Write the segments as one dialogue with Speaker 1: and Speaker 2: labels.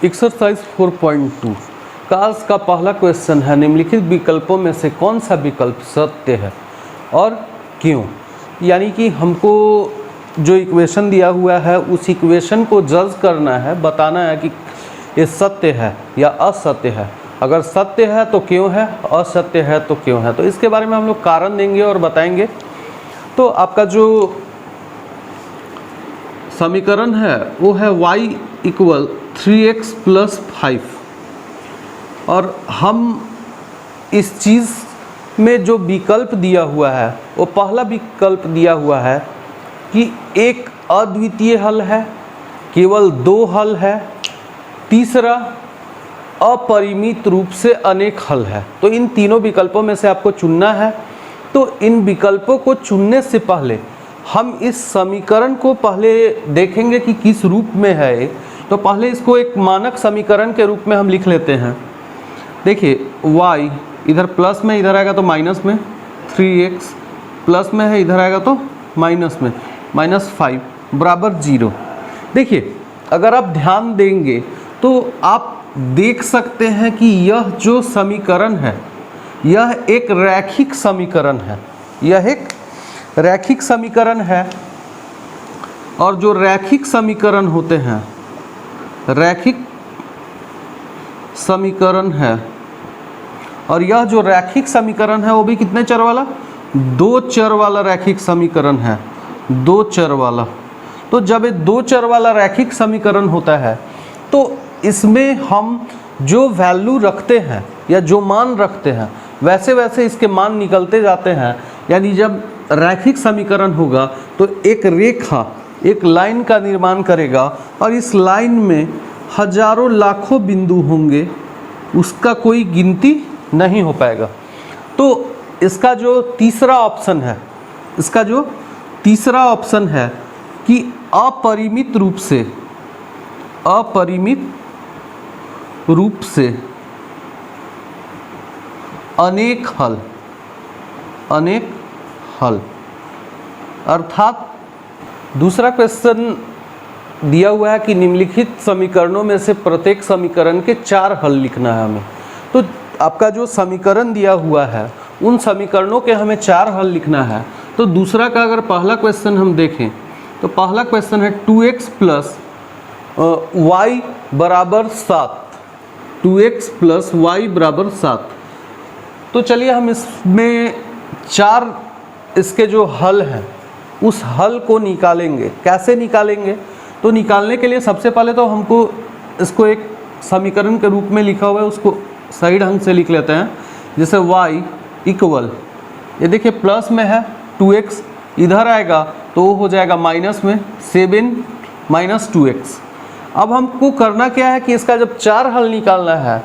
Speaker 1: Exercise 4.2 का आज का पहला क्वेश्चन है, निम्नलिखित विकल्पों में से कौन सा विकल्प सत्य है और क्यों। यानी कि हमको जो इक्वेशन दिया हुआ है उस इक्वेशन को जज करना है, बताना है कि ये सत्य है या असत्य है। अगर सत्य है तो क्यों है, असत्य है तो क्यों है। तो इसके बारे में हम लोग कारण देंगे और बताएंगे। तो आपका जो समीकरण है वो है y इक्वल 3x + 5 और हम इस चीज़ में जो विकल्प दिया हुआ है वो पहला विकल्प दिया हुआ है कि एक अद्वितीय हल है, केवल 2 हल है, तीसरा अपरिमित रूप से अनेक हल है। तो इन तीनों विकल्पों में से आपको चुनना है। तो इन विकल्पों को चुनने से पहले हम इस समीकरण को पहले देखेंगे कि किस रूप में है। तो पहले इसको एक मानक समीकरण के रूप में हम लिख लेते हैं। देखिए y इधर प्लस में, इधर आएगा तो माइनस में, 3x प्लस में है, इधर आएगा तो माइनस में, -5 बराबर 0। देखिए अगर आप ध्यान देंगे तो आप देख सकते हैं कि यह जो समीकरण है यह एक रैखिक समीकरण है। यह एक रैखिक समीकरण है और जो रैखिक समीकरण होते हैं, रैखिक समीकरण है, और यह जो रैखिक समीकरण है वो भी कितने चर वाला, 2 चर वाला रैखिक समीकरण है, 2 चर वाला। तो जब ये 2 चर वाला रैखिक समीकरण होता है तो इसमें हम जो वैल्यू रखते हैं या जो मान रखते हैं वैसे वैसे इसके मान निकलते जाते हैं। यानी जब रैखिक समीकरण होगा तो एक रेखा, एक लाइन का निर्माण करेगा और इस लाइन में हजारों लाखों बिंदु होंगे, उसका कोई गिनती नहीं हो पाएगा। तो इसका जो तीसरा ऑप्शन है, इसका जो तीसरा ऑप्शन है कि अपरिमित रूप से, अपरिमित रूप से अनेक हल, अनेक हल, अर्थात दूसरा क्वेश्चन दिया हुआ है कि निम्नलिखित समीकरणों में से प्रत्येक समीकरण के 4 हल लिखना है हमें। तो आपका जो समीकरण दिया हुआ है उन समीकरणों के हमें 4 हल लिखना है। तो दूसरा का अगर पहला क्वेश्चन हम देखें तो पहला क्वेश्चन है 2x + y बराबर 7, 2x + y बराबर 7। तो चलिए हम इसमें 4 इसके जो हल हैं उस हल को निकालेंगे। कैसे निकालेंगे? तो निकालने के लिए सबसे पहले तो हमको इसको एक समीकरण के रूप में लिखा हुआ है उसको सही ढंग से लिख लेते हैं। जैसे y इक्वल, ये देखिए प्लस में है 2x, इधर आएगा तो वो हो जाएगा माइनस में 7 - 2x। अब हमको करना क्या है कि इसका जब 4 हल निकालना है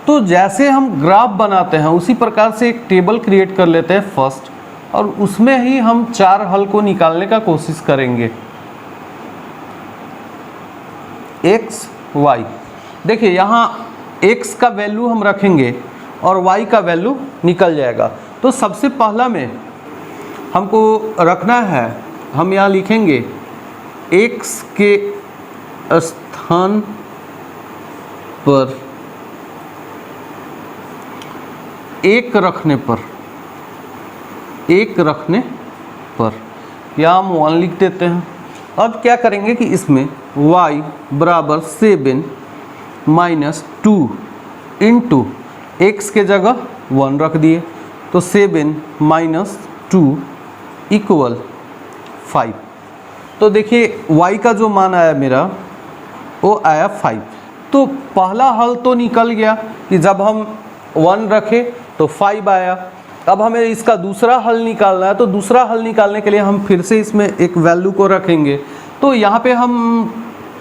Speaker 1: तो जैसे हम ग्राफ बनाते हैं उसी प्रकार से एक टेबल क्रिएट कर लेते हैं फर्स्ट, और उसमें ही हम 4 हल को निकालने का कोशिश करेंगे। x y, देखिए यहाँ x का वैल्यू हम रखेंगे और y का वैल्यू निकल जाएगा। तो सबसे पहला में हमको रखना है, हम यहाँ लिखेंगे x के स्थान पर 1 रखने पर, 1 रखने पर या हम 1 लिख देते हैं। अब क्या करेंगे कि इसमें y बराबर 7 - 2 इंटू x के जगह 1 रख दिए, तो 7 - 2 इक्वल 5। तो देखिए y का जो मान आया मेरा वो आया 5। तो पहला हल तो निकल गया कि जब हम 1 रखे तो 5 आया। अब हमें इसका दूसरा हल निकालना है। तो दूसरा हल निकालने के लिए हम फिर से इसमें एक वैल्यू को रखेंगे। तो यहाँ पे हम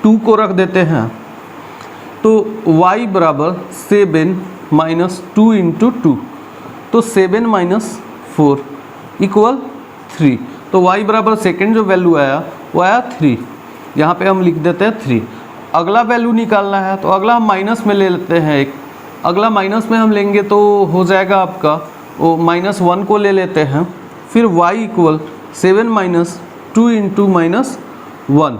Speaker 1: 2 को रख देते हैं। तो y बराबर 7 - 2 इंटू 2, तो 7 - 4 इक्वल 3। तो y बराबर सेकेंड जो वैल्यू आया वो आया 3। यहाँ पे हम लिख देते हैं 3। अगला वैल्यू निकालना है तो अगला हम माइनस में ले लेते हैं एक। अगला माइनस में हम लेंगे तो हो जाएगा आपका वो -1 को ले लेते हैं। फिर y इक्वल 7 - 2 इंटू -1।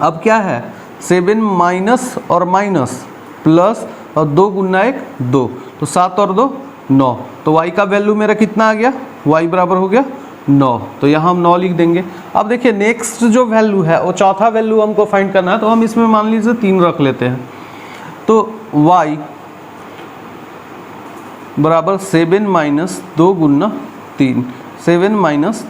Speaker 1: अब क्या है 7 माइनस और माइनस प्लस और 2 गुना 1 2, तो 7 और 2 9, तो y का वैल्यू मेरा कितना आ गया, y बराबर हो गया 9, तो यहाँ हम 9 लिख देंगे। अब देखिए नेक्स्ट जो वैल्यू है वो चौथा वैल्यू हमको फाइंड करना है, तो हम इसमें मान लीजिए 3 रख लेते हैं, तो y बराबर 7 माइनस 2 गुना 3, 7 माइनस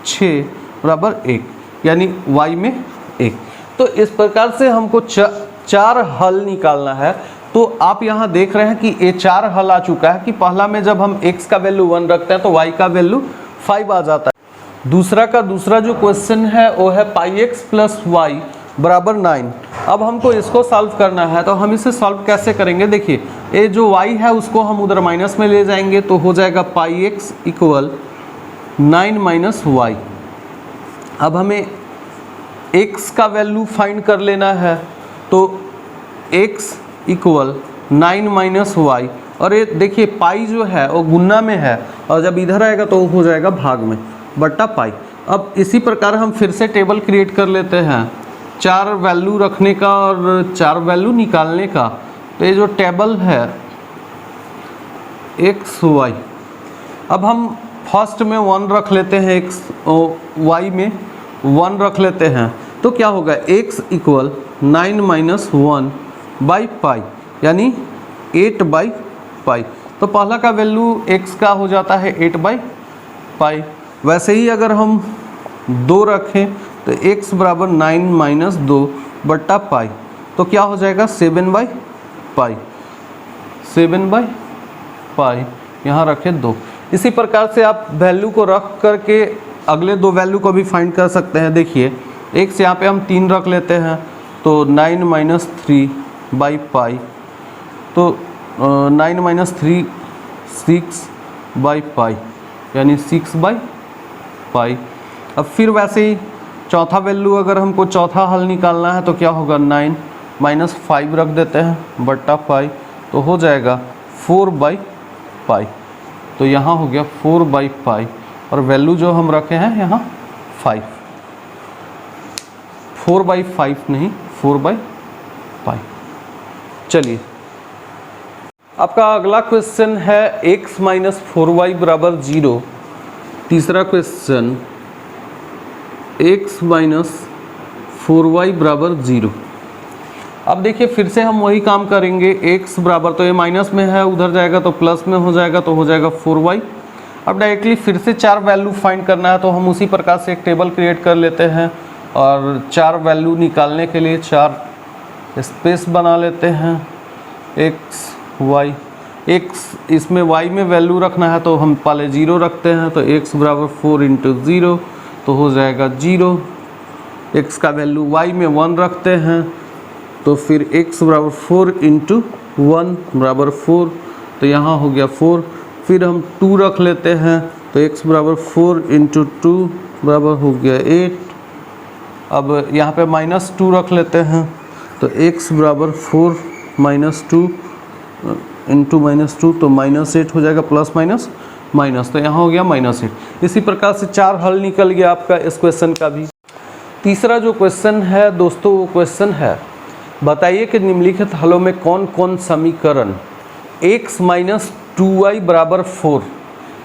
Speaker 1: 6 बराबर 1, यानी y में 1। तो इस प्रकार से हमको चार हल निकालना है। तो आप यहाँ देख रहे हैं कि ये 4 हल आ चुका है कि पहला में जब हम x का वैल्यू 1 रखते हैं तो y का वैल्यू 5 आ जाता है। दूसरा जो क्वेश्चन है वो है पाई एक्स प्लस वाई बराबर 9। अब हमको इसको सॉल्व करना है, तो हम इसे सॉल्व कैसे करेंगे, देखिए ये जो y है उसको हम उधर माइनस में ले जाएंगे, तो हो जाएगा पाई एक्स इक्वल 9 माइनस वाई। अब हमें x का वैल्यू फाइंड कर लेना है, तो x इक्वल 9 माइनस वाई, और ये देखिए पाई जो है वो गुना में है और जब इधर आएगा तो हो जाएगा भाग में बट्टा पाई। अब इसी प्रकार हम फिर से टेबल क्रिएट कर लेते हैं 4 वैल्यू रखने का और 4 वैल्यू निकालने का। तो ये जो टेबल है एक्स वाई, अब हम फर्स्ट में 1 रख लेते हैं, एक्स वाई में 1 रख लेते हैं, तो क्या होगा x equal 9 minus 1 by pi, यानी 8 बाई पाई। तो पहला का वैल्यू x का हो जाता है 8 बाई पाई। वैसे ही अगर हम 2 रखें तो x बराबर 9 माइनस 2 बट्टा पाई, तो क्या हो जाएगा 7 बाई पाई, 7 बाई पाई, यहाँ रखें 2। इसी प्रकार से आप वैल्यू को रख करके अगले 2 वैल्यू को भी फाइंड कर सकते हैं। देखिए x यहाँ पे हम 3 रख लेते हैं, तो 9 माइनस 3 बाई पाई, तो 9 माइनस 3 6 बाई पाई, यानी 6 बाई पाई। अब फिर वैसे ही चौथा वैल्यू अगर हमको चौथा हल निकालना है तो क्या होगा 9 माइनस 5 रख देते हैं बट्टा पाई, तो हो जाएगा 4 बाई पाई। तो यहाँ हो गया 4 बाई पाई, और वैल्यू जो हम रखे हैं यहाँ 5, 4 बाई 5 नहीं 4 बाई पाई। चलिए आपका अगला क्वेश्चन है x माइनस 4y बराबर 0। तीसरा क्वेश्चन x माइनस 4y बराबर 0। अब देखिए फिर से हम वही काम करेंगे, x बराबर, तो ये माइनस में है उधर जाएगा तो प्लस में हो जाएगा, तो हो जाएगा 4y। अब डायरेक्टली फिर से 4 वैल्यू फाइंड करना है, तो हम उसी प्रकार से एक टेबल क्रिएट कर लेते हैं और 4 वैल्यू निकालने के लिए 4 स्पेस बना लेते हैं। x y, x इसमें y में वैल्यू रखना है तो हम पहले 0 रखते हैं, तो x बराबर 4 इंटू 0, तो हो जाएगा 0। x का वैल्यू y में 1 रखते हैं, तो फिर x बराबर 4 इंटू 1 बराबर 4, तो यहाँ हो गया 4। फिर हम 2 रख लेते हैं, तो x बराबर 4 इंटू 2 बराबर हो गया 8। अब यहाँ पे माइनस 2 रख लेते हैं, तो x बराबर 4 माइनस 2 इंटू माइनस 2, तो माइनस 8 हो जाएगा, प्लस माइनस माइनस, तो यहाँ हो गया माइनस 8। इसी प्रकार से 4 हल निकल गया आपका इस क्वेश्चन का भी। तीसरा जो क्वेश्चन है दोस्तों, वो क्वेश्चन है बताइए कि निम्नलिखित हलों में कौन कौन समीकरण x माइनस 2y बराबर 4,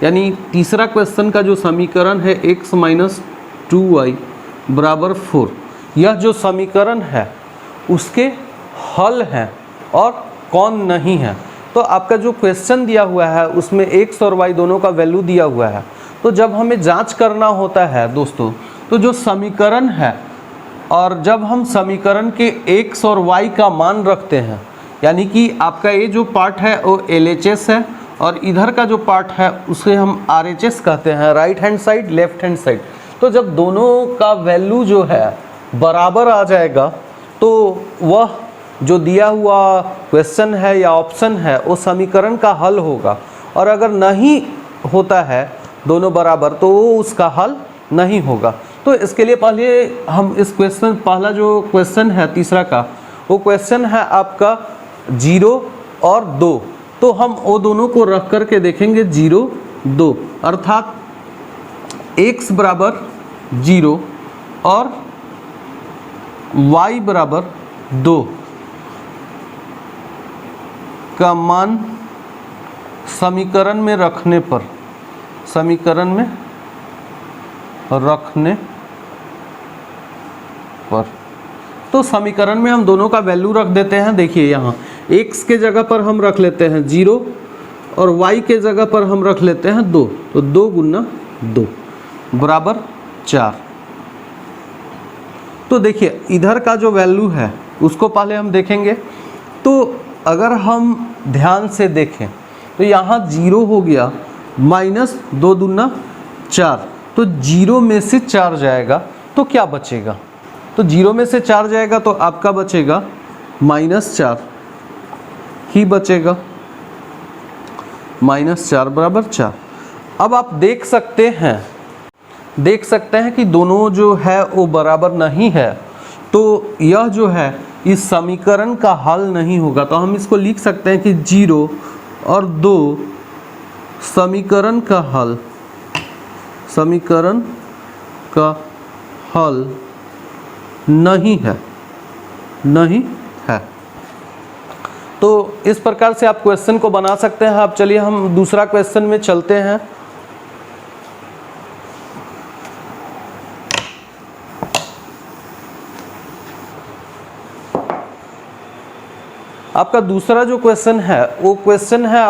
Speaker 1: यानी तीसरा क्वेश्चन का जो समीकरण है x माइनस 2y बराबर 4, यह जो समीकरण है उसके हल हैं और कौन नहीं है। तो आपका जो क्वेश्चन दिया हुआ है उसमें x और y दोनों का वैल्यू दिया हुआ है, तो जब हमें जांच करना होता है दोस्तों, तो जो समीकरण है और जब हम समीकरण के x और y का मान रखते हैं, यानी कि आपका ये जो पार्ट है वो LHS है और इधर का जो पार्ट है उसे हम RHS कहते हैं, right hand side left hand side. तो जब दोनों का वैल्यू जो है बराबर आ जाएगा तो वह जो दिया हुआ क्वेश्चन है या ऑप्शन है वो समीकरण का हल होगा, और अगर नहीं होता है दोनों बराबर तो वो उसका हल नहीं होगा। तो इसके लिए पहले हम इस क्वेश्चन, पहला जो क्वेश्चन है तीसरा का, वो क्वेश्चन है आपका 0 और 2, तो हम वो दोनों को रख करके देखेंगे 0 2, अर्थात x बराबर 0 और y बराबर 2 का मान समीकरण में रखने पर, समीकरण में रखने पर, तो समीकरण में हम दोनों का वैल्यू रख देते हैं। देखिए यहाँ x के जगह पर हम रख लेते हैं 0 और y के जगह पर हम रख लेते हैं 2, तो 2 गुना 2 बराबर 4। तो देखिए इधर का जो वैल्यू है उसको पहले हम देखेंगे। तो अगर हम ध्यान से देखें तो यहाँ 0 हो गया, माइनस 2 दूना 4, तो 0 में से 4 जाएगा तो क्या बचेगा? तो 0 में से 4 जाएगा तो आपका बचेगा -4 ही बचेगा, -4 बराबर 4। अब आप देख सकते हैं कि दोनों जो है वो बराबर नहीं है, तो यह जो है इस समीकरण का हल नहीं होगा। तो हम इसको लिख सकते हैं कि 0 और 2 समीकरण का हल, समीकरण का हल नहीं है, नहीं है। तो इस प्रकार से आप क्वेश्चन को बना सकते हैं। अब चलिए हम दूसरा क्वेश्चन में चलते हैं। आपका दूसरा जो क्वेश्चन है वो क्वेश्चन है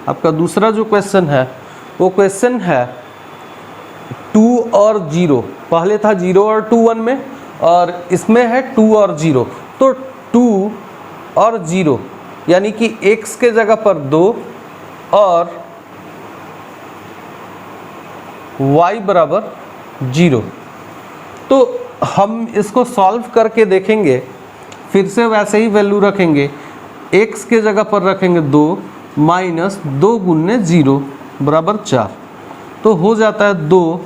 Speaker 1: आपका दूसरा जो क्वेश्चन है वो क्वेश्चन है 2 और 0। पहले था 0 और 2 1 में, और इसमें है 2 और 0। तो 2 और 0 यानी कि x के जगह पर 2 और y बराबर 0। तो हम इसको सॉल्व करके देखेंगे, फिर से वैसे ही वैल्यू रखेंगे, x के जगह पर रखेंगे 2 माइनस 2 गुने 0 बराबर 4। तो हो जाता है 2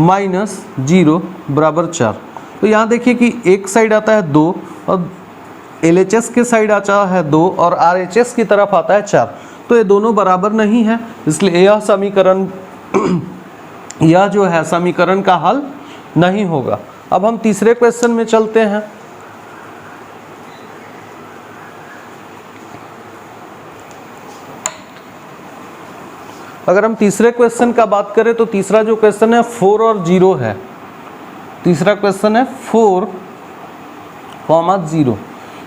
Speaker 1: माइनस 0 बराबर 4। तो यहाँ देखिए कि एक साइड आता है 2 और LHS के साइड आता है 2 और RHS की तरफ आता है 4। तो ये दोनों बराबर नहीं है, इसलिए यह समीकरण यह जो है समीकरण का हल नहीं होगा। अब हम तीसरे क्वेश्चन में चलते हैं। अगर हम तीसरे क्वेश्चन का बात करें तो तीसरा जो क्वेश्चन है 4 और 0 है। तीसरा क्वेश्चन है 4, 0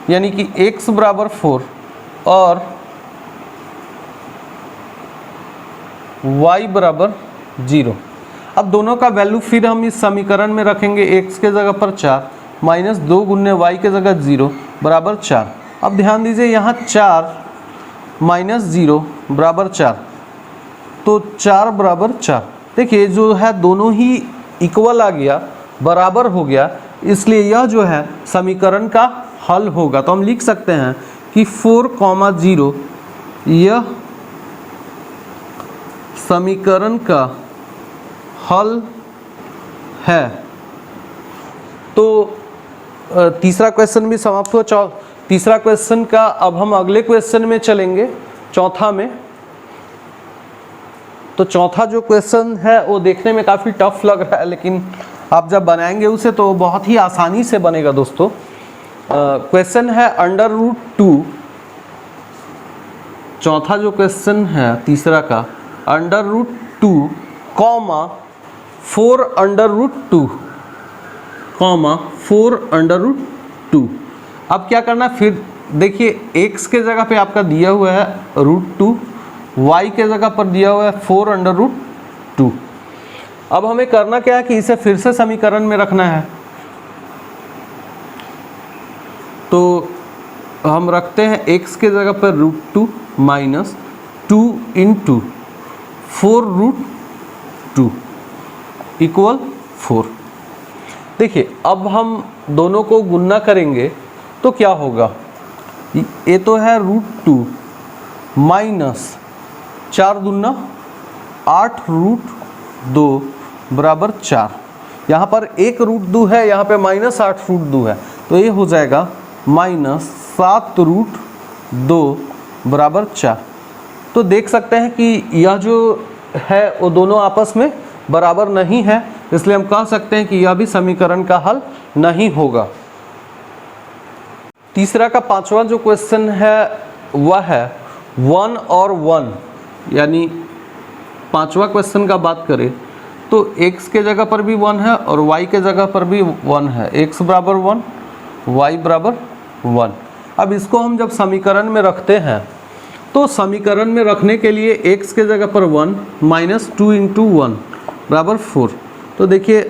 Speaker 1: यानी कि x बराबर 4 और y बराबर 0। अब दोनों का वैल्यू फिर हम इस समीकरण में रखेंगे, x के जगह पर 4 माइनस 2 गुने y के जगह 0 बराबर 4। अब ध्यान दीजिए यहाँ 4 माइनस 0 बराबर 4, तो 4 बराबर 4। देखिए जो है दोनों ही इक्वल आ गया, बराबर हो गया, इसलिए यह जो है समीकरण का हल होगा। तो हम लिख सकते हैं कि 4, 0 यह समीकरण का हल है। तो तीसरा क्वेश्चन भी समाप्त हुआ। तीसरा क्वेश्चन का अब हम अगले क्वेश्चन में चलेंगे, चौथा में। तो चौथा जो क्वेश्चन है वो देखने में काफ़ी टफ लग रहा है, लेकिन आप जब बनाएंगे उसे तो बहुत ही आसानी से बनेगा दोस्तों। क्वेश्चन है √2। चौथा जो क्वेश्चन है तीसरा का √2, 4√2, 4√2। अब क्या करना, फिर देखिए x के जगह पे आपका दिया हुआ है √2, y के जगह पर दिया हुआ है 4√2। अब हमें करना क्या है कि इसे फिर से समीकरण में रखना है। तो हम रखते हैं x के जगह पर √2 माइनस 2 इंटू 4√2 इक्वल 4। देखिए अब हम दोनों को गुणा करेंगे तो क्या होगा, ये तो है √2 माइनस 4 दूना 8√2 बराबर 4। यहाँ पर एक √2 है, यहाँ पे -8√2 है, तो ये हो जाएगा -7√2 बराबर 4। तो देख सकते हैं कि यह जो है वो दोनों आपस में बराबर नहीं है, इसलिए हम कह सकते हैं कि यह भी समीकरण का हल नहीं होगा। तीसरा का पांचवा जो क्वेश्चन है वह है 1 और 1, यानी पांचवा क्वेश्चन का बात करें तो x के जगह पर भी 1 है और y के जगह पर भी 1 है। x बराबर 1, y बराबर 1। अब इसको हम जब समीकरण में रखते हैं तो समीकरण में रखने के लिए x के जगह पर 1 माइनस 2 इंटू 1 बराबर 4। तो देखिए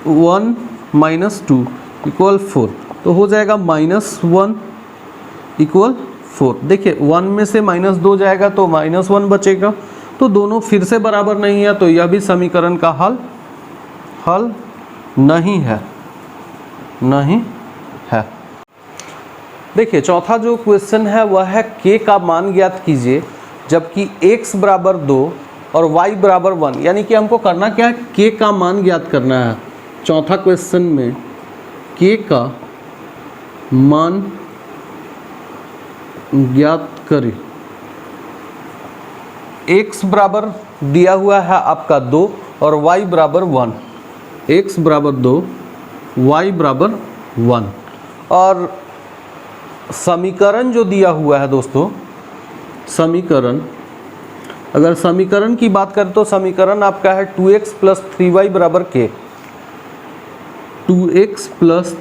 Speaker 1: 1 माइनस 2 इक्वल 4, तो हो जाएगा -1 इक्वल 4। देखिए 1 में से -2 जाएगा तो -1 बचेगा, तो दोनों फिर से बराबर नहीं है, तो यह भी समीकरण का हल नहीं है। देखिए चौथा जो क्वेश्चन है वह है k का मान ज्ञात कीजिए जबकि x बराबर 2 और y बराबर 1, यानी कि हमको करना क्या है, k का मान ज्ञात करना है। चौथा क्वेश्चन में k का मान ज्ञात करें। x बराबर दिया हुआ है आपका 2 और y बराबर 1, x बराबर 2 y बराबर 1। और समीकरण जो दिया हुआ है दोस्तों, समीकरण, अगर समीकरण की बात करें तो समीकरण आपका है 2x प्लस 3y बराबर k, 2x प्लस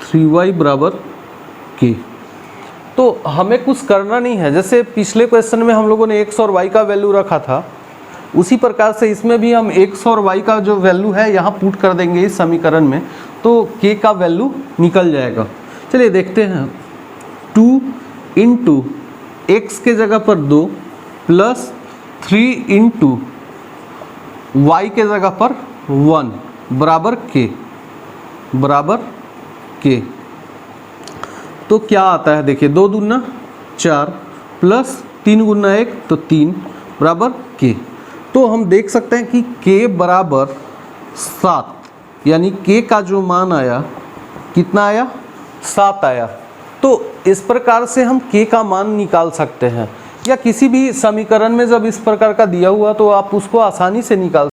Speaker 1: 3y बराबर k। तो हमें कुछ करना नहीं है, जैसे पिछले क्वेश्चन में हम लोगों ने x और y का वैल्यू रखा था, उसी प्रकार से इसमें भी हम x और y का जो वैल्यू है यहाँ पुट कर देंगे इस समीकरण में, तो k का वैल्यू निकल जाएगा। चलिए देखते हैं। 2 इंटू एक्स के जगह पर 2 प्लस 3 इंटू वाई के जगह पर 1 बराबर k। तो क्या आता है, देखिए 2 दूना 4 प्लस 3 गुना 1 तो 3 बराबर k। तो हम देख सकते हैं कि k बराबर 7, यानी k का जो मान आया कितना आया, 7 आया। तो इस प्रकार से हम k का मान निकाल सकते हैं, या किसी भी समीकरण में जब इस प्रकार का दिया हुआ तो आप उसको आसानी से निकाल